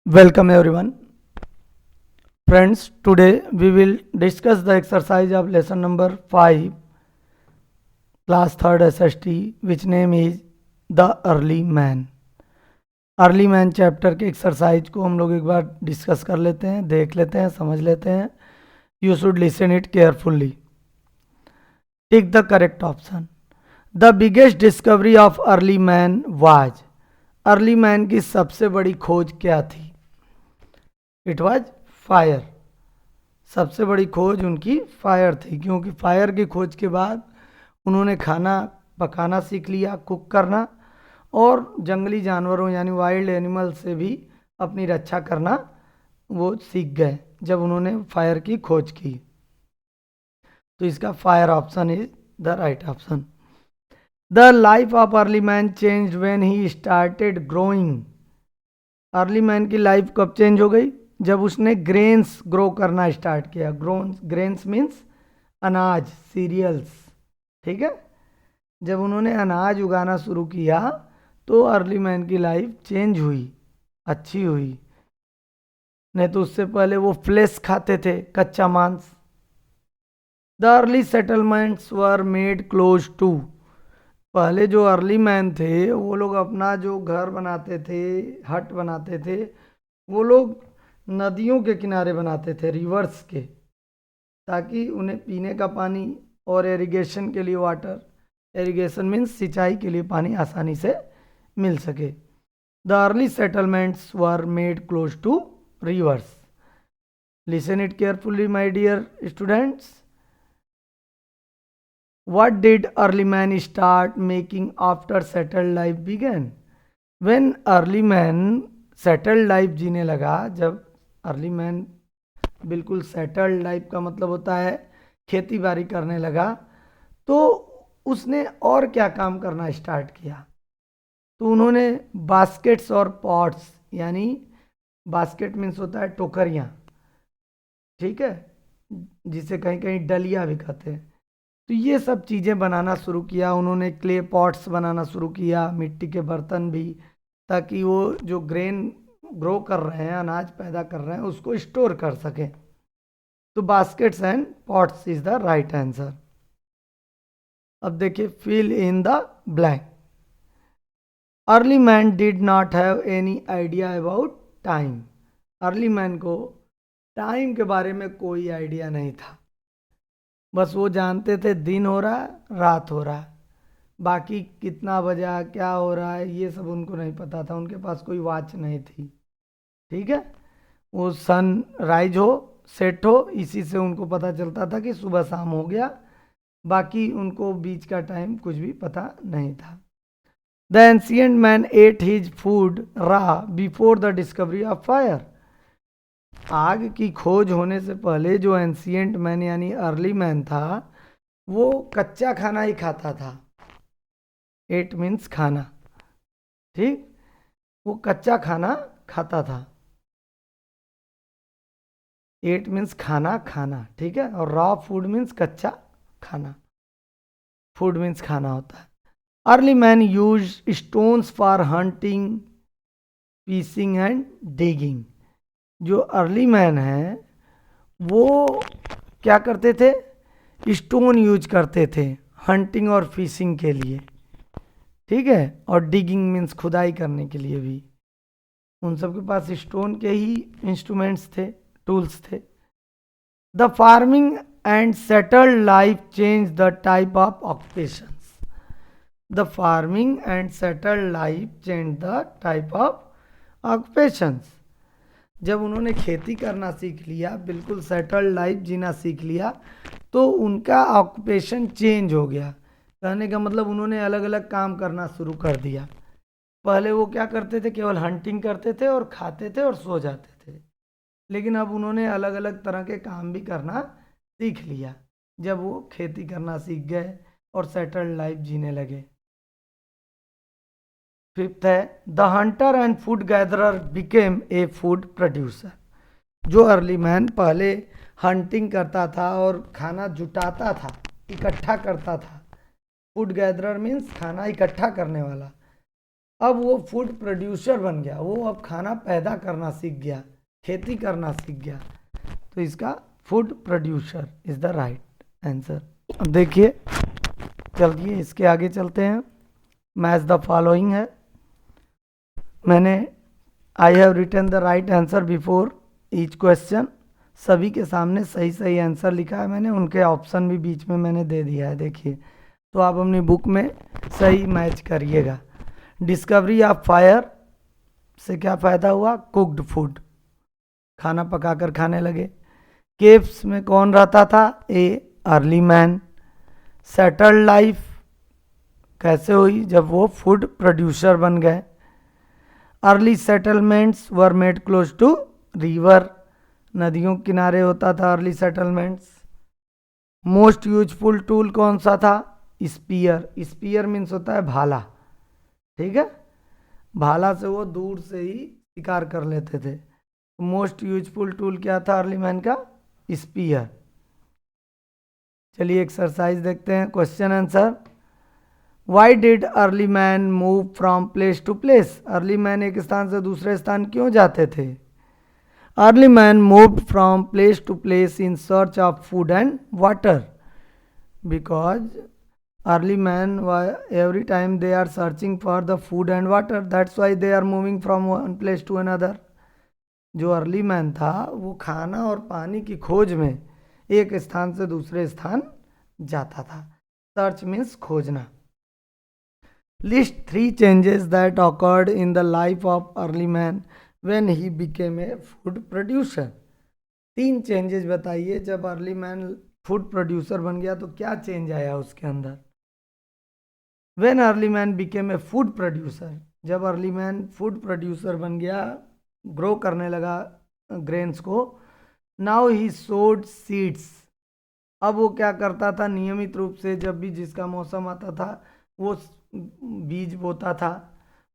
Welcome everyone. Friends, today we will discuss the exercise of lesson number 5, class 3rd SST, which name is The Early Man. Early man chapter के exercise को हम लोग एक बार discuss कर लेते हैं, देख लेते हैं, समझ लेते हैं. You should listen it carefully. Tick the correct option. The biggest discovery of early man was. Early man की सबसे बड़ी खोज क्या थी? It was fire. सबसे बड़ी खोज उनकी फायर थी, क्योंकि फायर की खोज के बाद उन्होंने खाना पकाना सीख लिया, कुक करना, और जंगली जानवरों यानी वाइल्ड एनिमल से भी अपनी रक्षा करना वो सीख गए जब उन्होंने फायर की खोज की. तो इसका fire option is the right option. The life of early man change when he started growing. Early man की लाइफ कब चेंज हो गई? जब उसने ग्रेन्स ग्रो करना स्टार्ट किया. ग्रेन्स मीन्स अनाज, सीरियल्स. ठीक है, जब उन्होंने अनाज उगाना शुरू किया तो अर्ली मैन की लाइफ चेंज हुई, अच्छी हुई. नहीं तो उससे पहले वो फ्लेश खाते थे, कच्चा मांस. The early settlements were made close to. पहले जो अर्ली मैन थे वो लोग अपना जो घर बनाते थे, हट बनाते थे, वो लोग नदियों के किनारे बनाते थे, रिवर्स के, ताकि उन्हें पीने का पानी और इरिगेशन के लिए वाटर, इरिगेशन मीन्स सिंचाई के लिए पानी आसानी से मिल सके. The early settlements were made close to rivers. Listen it carefully my dear students. What did early man start making after settled life began? When early man settled life जीने लगा, जब early man बिल्कुल settled life का मतलब होता है खेती बाड़ी करने लगा, तो उसने और क्या काम करना स्टार्ट किया? तो उन्होंने बास्केट्स और पॉट्स, यानी बास्केट मीन्स होता है टोकरियाँ, ठीक है, जिसे कहीं कहीं डलिया भी कहते हैं. तो ये सब चीज़ें बनाना शुरू किया उन्होंने. क्ले पॉट्स बनाना शुरू किया, मिट्टी के बर्तन भी, ताकि वो जो ग्रेन ग्रो कर रहे हैं, अनाज पैदा कर रहे हैं, उसको स्टोर कर सकें. तो baskets and pots is the right answer. अब देखिए, fill in the blank. Early man did not have any idea about time. Early man को टाइम के बारे में कोई आइडिया नहीं था. बस वो जानते थे दिन हो रहा है, रात हो रहा है, बाकी कितना बजा, क्या हो रहा है, ये सब उनको नहीं पता था. उनके पास कोई वॉच नहीं थी. ठीक है, वो सन राइज हो, सेट हो, इसी से उनको पता चलता था कि सुबह शाम हो गया. बाकी उनको बीच का टाइम कुछ भी पता नहीं था. The ancient man at his food raw before the discovery of fire. आग की खोज होने से पहले जो एंशिएंट मैन यानी अर्ली मैन था, वो कच्चा खाना ही खाता था. एट मीन्स खाना, ठीक, वो कच्चा खाना खाता था. एट मीन्स खाना, खाना, ठीक है, और रॉ फूड मीन्स कच्चा खाना. फूड मीन्स खाना होता है. Early man use stones for hunting, fishing and digging. जो अर्ली मैन है वो क्या करते थे? स्टोन यूज करते थे हंटिंग और फिशिंग के लिए, ठीक है, और डिगिंग मीन्स खुदाई करने के लिए भी. उन सब के पास स्टोन के ही इंस्ट्रूमेंट्स थे, टूल्स थे. The farming and settled life change the type of occupations. The farming and settled life change the type of occupations. जब उन्होंने खेती करना सीख लिया, बिल्कुल सेटल्ड लाइफ जीना सीख लिया, तो उनका ऑक्यूपेशन चेंज हो गया. कहने का मतलब उन्होंने अलग अलग काम करना शुरू कर दिया. पहले वो क्या करते थे? केवल हंटिंग करते थे और खाते थे और सो जाते थे. लेकिन अब उन्होंने अलग अलग तरह के काम भी करना सीख लिया जब वो खेती करना सीख गए और सेटल्ड लाइफ जीने लगे. फिफ्थ है, the Hunter and food gatherer became a food producer. जो अर्ली मैन पहले हंटिंग करता था और खाना जुटाता था, इकट्ठा करता था. फूड गैदरर मीन्स खाना इकट्ठा करने वाला. अब वो फूड प्रोड्यूसर बन गया, वो अब खाना पैदा करना सीख गया, खेती करना सीख गया, तो इसका food producer is the right answer. अब देखिए, चलिए इसके आगे चलते हैं। मैच द फॉलोइंग है, मैंने I have written the right answer before each question, सभी के सामने सही सही आंसर लिखा है मैंने, उनके ऑप्शन भी बीच में मैंने दे दिया है, देखिए। तो आप अपनी बुक में सही मैच करिएगा। डिस्कवरी ऑफ फायर से क्या फ़ायदा हुआ? कुक्ड फूड, खाना पकाकर खाने लगे। केव्स में कौन रहता था? A early man. Settled life कैसे हुई? जब वो फूड प्रोड्यूसर बन गए। Early settlements were made close to river, नदियों के किनारे होता था early settlements. Most useful tool कौन सा था? स्पीयर। स्पीयर मीन्स होता है भाला, ठीक है, भाला से वो दूर से ही शिकार कर लेते थे। मोस्ट यूजफुल टूल क्या था अर्ली मैन का? स्पीयर। चलिए एक्सरसाइज देखते हैं, question answer. Why did early man move from place to place? Early man एक स्थान से दूसरे स्थान क्यों जाते थे? Early man moved from place to place in search of food and water, because early man, every time they are searching for the food and water, that's why they are moving from one place to another. जो early man था वो खाना और पानी की खोज में एक स्थान से दूसरे स्थान जाता था। सर्च मीन्स खोजना। List 3 changes that occurred in the life of early man when he became a food producer. 3 changes बताइए, जब अर्ली मैन फूड प्रोड्यूसर बन गया तो क्या चेंज आया उसके अंदर। When early man became a food producer, जब अर्ली मैन फूड प्रोड्यूसर बन गया, ग्रो करने लगा ग्रेन्स को। नाउ ही सोड सीड्स, अब वो क्या करता था? नियमित रूप से जब भी जिसका मौसम आता था वो बीज बोता था।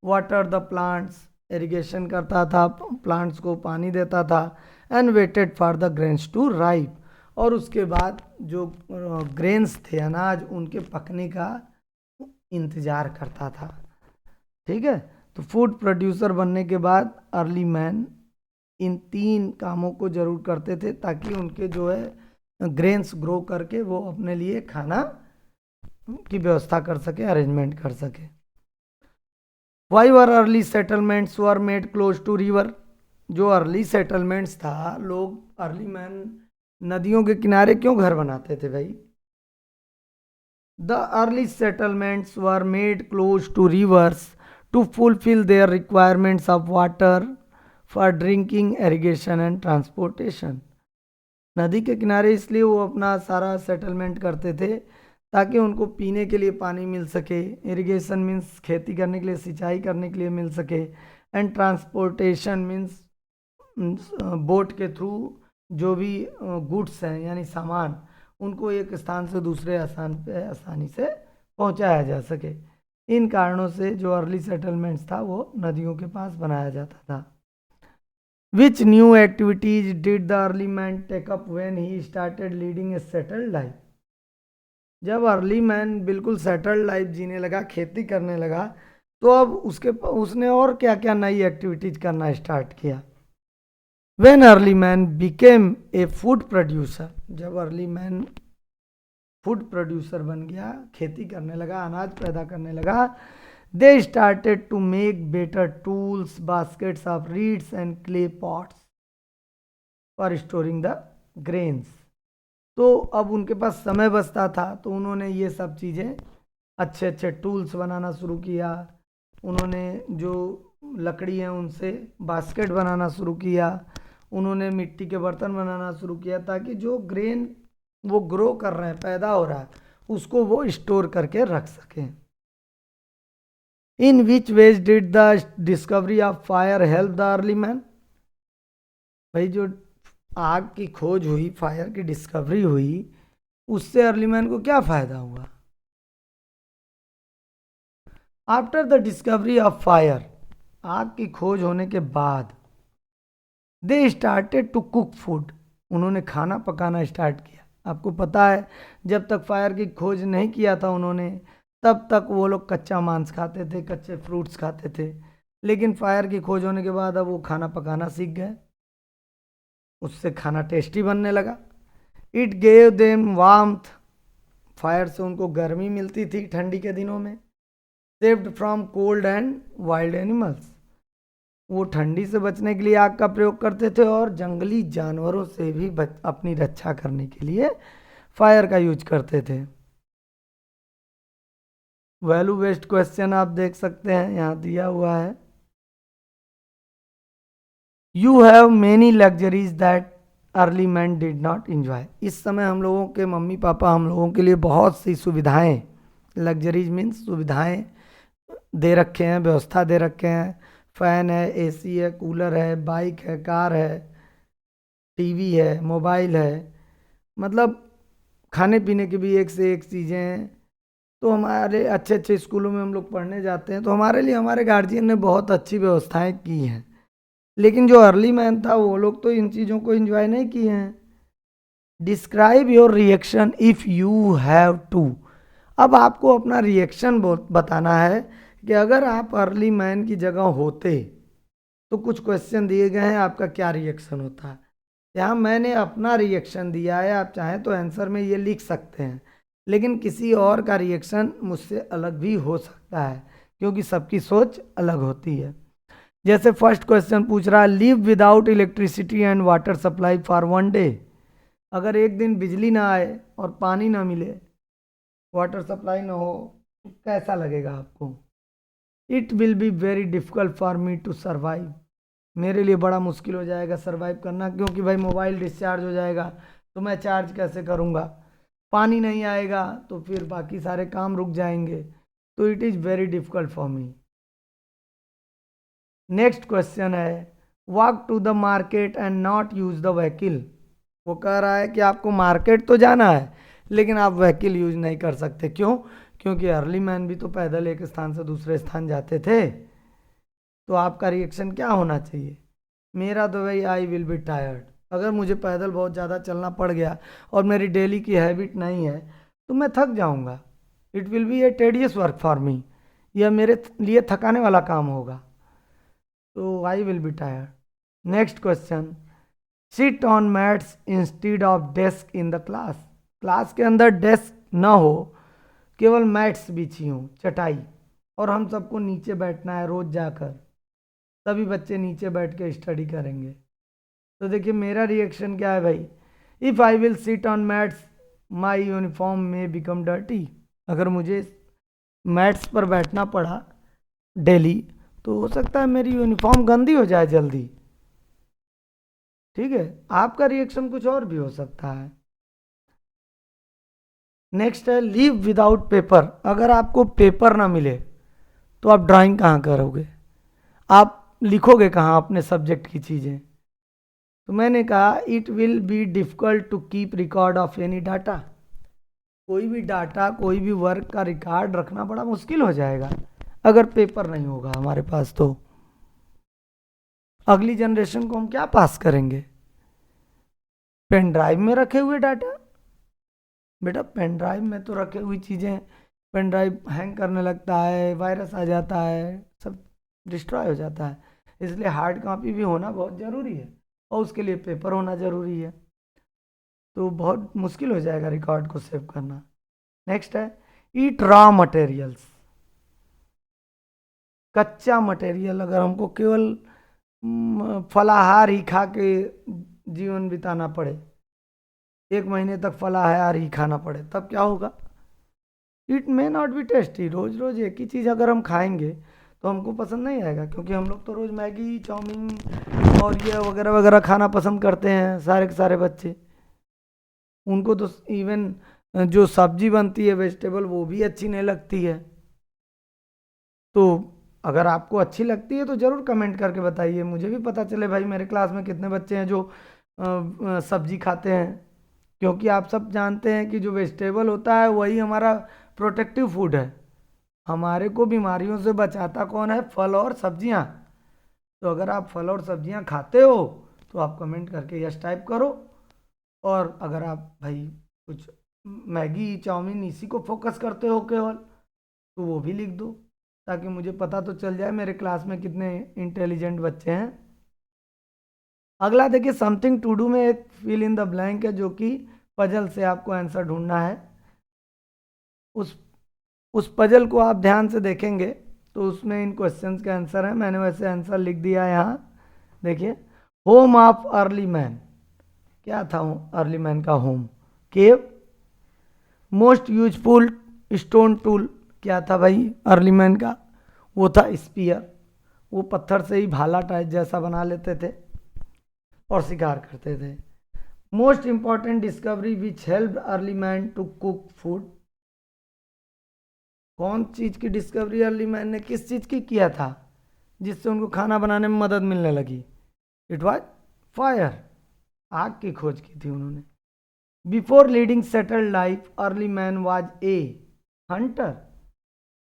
वाटर द प्लांट्स, इरिगेशन करता था, प्लांट्स को पानी देता था। And waited for the grains to ripe, और उसके बाद जो ग्रेन्स थे अनाज उनके पकने का इंतज़ार करता था, ठीक है। तो फूड प्रोड्यूसर बनने के बाद अर्ली मैन इन 3 कामों को जरूर करते थे ताकि उनके जो है ग्रेन्स ग्रो करके वो अपने लिए खाना की व्यवस्था कर सके, अरेंजमेंट कर सके। Why were early settlements were made close to river, जो अर्ली सेटलमेंट्स था, लोग अर्ली मैन नदियों के किनारे क्यों घर बनाते थे भाई? The early settlements were made close to rivers to fulfill their requirements of water for drinking, irrigation and transportation. नदी के किनारे इसलिए वो अपना सारा सेटलमेंट करते थे ताकि उनको पीने के लिए पानी मिल सके, इरिगेशन मीन्स खेती करने के लिए, सिंचाई करने के लिए मिल सके, एंड ट्रांसपोर्टेशन मीन्स बोट के थ्रू जो भी गुड्स हैं यानी सामान, उनको एक स्थान से दूसरे आसानी से पहुंचाया जा सके। इन कारणों से जो अर्ली सेटलमेंट्स था वो नदियों के पास बनाया जाता था। Which new activities did the early man take up when he started leading a settled life, जब अर्ली मैन बिल्कुल सेटल्ड लाइफ जीने लगा, खेती करने लगा, तो अब उसने और क्या क्या नई एक्टिविटीज करना स्टार्ट किया। When early man became a food producer, जब अर्ली मैन फूड प्रोड्यूसर बन गया, खेती करने लगा, अनाज पैदा करने लगा, they started to make better tools, baskets of reeds and clay pots for storing the grains. तो अब उनके पास समय बचता था तो उन्होंने ये सब चीज़ें अच्छे अच्छे टूल्स बनाना शुरू किया। उन्होंने जो लकड़ी है उनसे बास्केट बनाना शुरू किया, उन्होंने मिट्टी के बर्तन बनाना शुरू किया ताकि जो ग्रेन वो ग्रो कर रहे हैं, पैदा हो रहा है, उसको वो स्टोर करके रख सकें। In which ways did the discovery of fire help the early man, भाई जो आग की खोज हुई, फायर की डिस्कवरी हुई, उससे अर्ली मैन को क्या फायदा हुआ? After the discovery of fire, आग की खोज होने के बाद, they started to cook food, उन्होंने खाना पकाना स्टार्ट किया। आपको पता है जब तक फायर की खोज नहीं किया था उन्होंने, तब तक वो लोग कच्चा मांस खाते थे, कच्चे फ्रूट्स खाते थे। लेकिन फायर की खोज होने के बाद अब वो खाना पकाना सीख गए, उससे खाना टेस्टी बनने लगा। It gave them warmth, fire से उनको गर्मी मिलती थी ठंडी के दिनों में। Saved from cold and wild animals, वो ठंडी से बचने के लिए आग का प्रयोग करते थे और जंगली जानवरों से भी अपनी रक्षा करने के लिए फायर का यूज करते थे। वैल्यू बेस्ड क्वेश्चन आप देख सकते हैं, यहाँ दिया हुआ है। You have many luxuries that early man did not enjoy. इस समय हम लोगों के मम्मी पापा हम लोगों के लिए बहुत सी सुविधाएं, लग्जरीज मीन्स सुविधाएं दे रखे हैं, व्यवस्था दे रखे हैं। फैन है, एसी है, कूलर है, बाइक है, कार है, टीवी है, मोबाइल है, मतलब खाने पीने की भी एक से एक चीज़ें हैं। तो हमारे अच्छे अच्छे स्कूलों में हम लोग पढ़ने जाते हैं, तो हमारे लिए हमारे गार्जियन ने बहुत अच्छी व्यवस्थाएं की हैं। लेकिन जो अर्ली मैन था वो लोग तो इन चीज़ों को एंजॉय नहीं किए हैं। Describe your reaction if you have to. अब आपको अपना रिएक्शन बताना है कि अगर आप अर्ली मैन की जगह होते तो कुछ क्वेश्चन दिए गए हैं, आपका क्या रिएक्शन होता। यहाँ मैंने अपना रिएक्शन दिया है, आप चाहें तो आंसर में ये लिख सकते हैं, लेकिन किसी और का रिएक्शन मुझसे अलग भी हो सकता है, क्योंकि सबकी सोच अलग होती है। जैसे फर्स्ट क्वेश्चन पूछ रहा है, live without electricity and water supply for 1 day. अगर एक दिन बिजली ना आए और पानी ना मिले, वाटर सप्लाई ना हो, तो कैसा लगेगा आपको। It will be very difficult for me to survive. मेरे लिए बड़ा मुश्किल हो जाएगा सर्वाइव करना, क्योंकि भाई मोबाइल डिस्चार्ज हो जाएगा तो मैं चार्ज कैसे करूँगा, पानी नहीं आएगा तो फिर बाकी सारे काम रुक जाएंगे। तो it is very difficult for me. Next question है, walk to the market and not use the vehicle. वो कह रहा है कि आपको मार्केट तो जाना है, लेकिन आप व्हीकल यूज नहीं कर सकते। क्यों? क्योंकि अर्ली मैन भी तो पैदल एक स्थान से दूसरे स्थान जाते थे। तो आपका रिएक्शन क्या होना चाहिए। मेरा तो भाई आई विल बी टायर्ड। अगर मुझे पैदल बहुत ज़्यादा चलना पड़ गया और मेरी डेली की हैबिट नहीं है तो मैं थक जाऊंगा। It will B A tedious work for me, यह मेरे लिए थकाने वाला काम होगा। तो I will be tired. Next question, sit on mats instead of desk in the class. Class के अंदर डेस्क ना हो, केवल मैट्स बिछी हों, चटाई, और हम सबको नीचे बैठना है रोज जाकर। सभी बच्चे नीचे बैठ के स्टडी करेंगे। तो देखिए मेरा रिएक्शन क्या है भाई। If I will sit on mats my uniform में बिकम डर्टी। अगर मुझे मैट्स पर बैठना पड़ा डेली तो हो सकता है मेरी यूनिफॉर्म गंदी हो जाए जल्दी। ठीक है, आपका रिएक्शन कुछ और भी हो सकता है। नेक्स्ट है, लीव विदाउट पेपर। अगर आपको पेपर ना मिले तो आप ड्राइंग कहाँ करोगे, आप लिखोगे कहाँ अपने सब्जेक्ट की चीज़ें। तो मैंने कहा it will be difficult to keep record of any data. कोई भी डाटा, कोई भी वर्क का रिकॉर्ड रखना बड़ा मुश्किल हो जाएगा अगर पेपर नहीं होगा हमारे पास। तो अगली जनरेशन को हम क्या पास करेंगे, पेन ड्राइव में रखे हुए डाटा। बेटा पेन ड्राइव में तो रखे हुई चीज़ें, पेन ड्राइव हैंग करने लगता है, वायरस आ जाता है, सब डिस्ट्रॉय हो जाता है। इसलिए हार्ड कॉपी भी होना बहुत ज़रूरी है और उसके लिए पेपर होना ज़रूरी है। तो बहुत मुश्किल हो जाएगा रिकॉर्ड को सेव करना। नेक्स्ट है, ईट रॉ मटेरियल्स। कच्चा मटेरियल, अगर हमको केवल फलाहार ही खा के जीवन बिताना पड़े, 1 महीने तक फलाहार ही खाना पड़े, तब क्या होगा। It may not be tasty. रोज़ रोज़ एक ही चीज़ अगर हम खाएंगे तो हमको पसंद नहीं आएगा, क्योंकि हम लोग तो रोज़ मैगी, चाउमीन और ये वगैरह वगैरह खाना पसंद करते हैं सारे के सारे बच्चे। उनको तो इवन जो सब्जी बनती है वेजिटेबल वो भी अच्छी नहीं लगती है। तो अगर आपको अच्छी लगती है तो ज़रूर कमेंट करके बताइए, मुझे भी पता चले भाई मेरे क्लास में कितने बच्चे हैं जो सब्जी खाते हैं। क्योंकि आप सब जानते हैं कि जो वेजिटेबल होता है वही हमारा प्रोटेक्टिव फूड है। हमारे को बीमारियों से बचाता कौन है, फल और सब्जियां। तो अगर आप फल और सब्जियां खाते हो तो आप कमेंट करके यस टाइप करो। और अगर आप भाई कुछ मैगी चाउमीन इसी को फोकस करते हो केवल, तो वो भी लिख दो, ताकि मुझे पता तो चल जाए मेरे क्लास में कितने इंटेलिजेंट बच्चे हैं। अगला देखिए, समथिंग टू डू में एक फिल इन द ब्लैंक है, जो कि पजल से आपको आंसर ढूंढना है। उस पजल को आप ध्यान से देखेंगे तो उसमें इन क्वेश्चंस के आंसर हैं। मैंने वैसे आंसर लिख दिया है यहाँ, देखिए। होम ऑफ अर्ली मैन, क्या था अर्ली मैन का होम? केव। मोस्ट यूजफुल स्टोन टूल, क्या था भाई अर्ली मैन का? वो था स्पीयर। वो पत्थर से ही भाला टाइप जैसा बना लेते थे और शिकार करते थे। Most important discovery which help early man to cook food, कौन चीज की डिस्कवरी अर्ली मैन ने किस चीज की किया था जिससे उनको खाना बनाने में मदद मिलने लगी? इट वॉज फायर, आग की खोज की थी उन्होंने। Before leading settled life early man was a Hunter,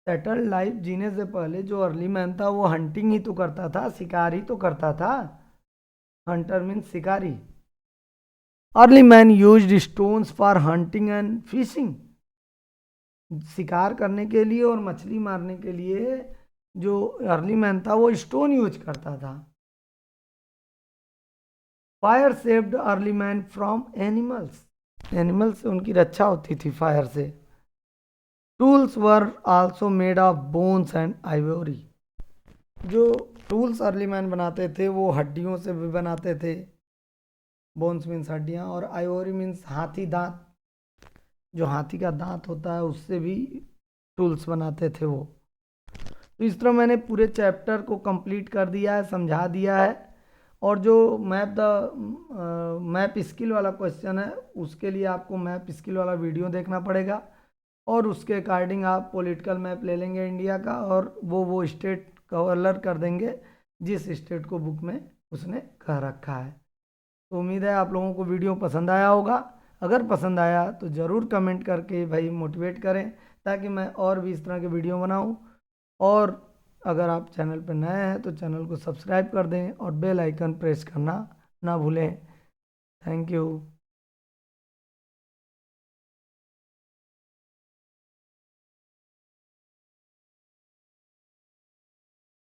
settled life जीने से पहले जो अर्ली मैन था वो हंटिंग ही तो करता था, शिकार ही तो करता था। हंटर मीन्स शिकारी। Early man used stones for hunting and fishing, शिकार करने के लिए और मछली मारने के लिए जो अर्ली मैन था वो स्टोन यूज करता था। Fire saved early man from animals, animal से उनकी रक्षा होती थी फायर से। Tools were also made of bones and ivory, जो टूल्स अर्ली मैन बनाते थे वो हड्डियों से भी बनाते थे। बोन्स मीन्स हड्डियाँ, और आइवोरी मीन्स हाथी दांत, जो हाथी का दांत होता है उससे भी टूल्स बनाते थे वो। तो इस तरह मैंने पूरे चैप्टर को कंप्लीट कर दिया है, समझा दिया है। और जो मैप स्किल वाला क्वेश्चन है उसके लिए आपको मैप स्किल वाला वीडियो देखना पड़ेगा, और उसके अकॉर्डिंग आप पॉलिटिकल मैप ले लेंगे इंडिया का, और वो स्टेट कलर कर देंगे जिस स्टेट को बुक में उसने कह रखा है। तो उम्मीद है आप लोगों को वीडियो पसंद आया होगा। अगर पसंद आया तो ज़रूर कमेंट करके भाई मोटिवेट करें, ताकि मैं और भी इस तरह के वीडियो बनाऊं। और अगर आप चैनल पर नए हैं तो चैनल को सब्सक्राइब कर दें और बेल आइकन प्रेस करना ना भूलें। Thank you.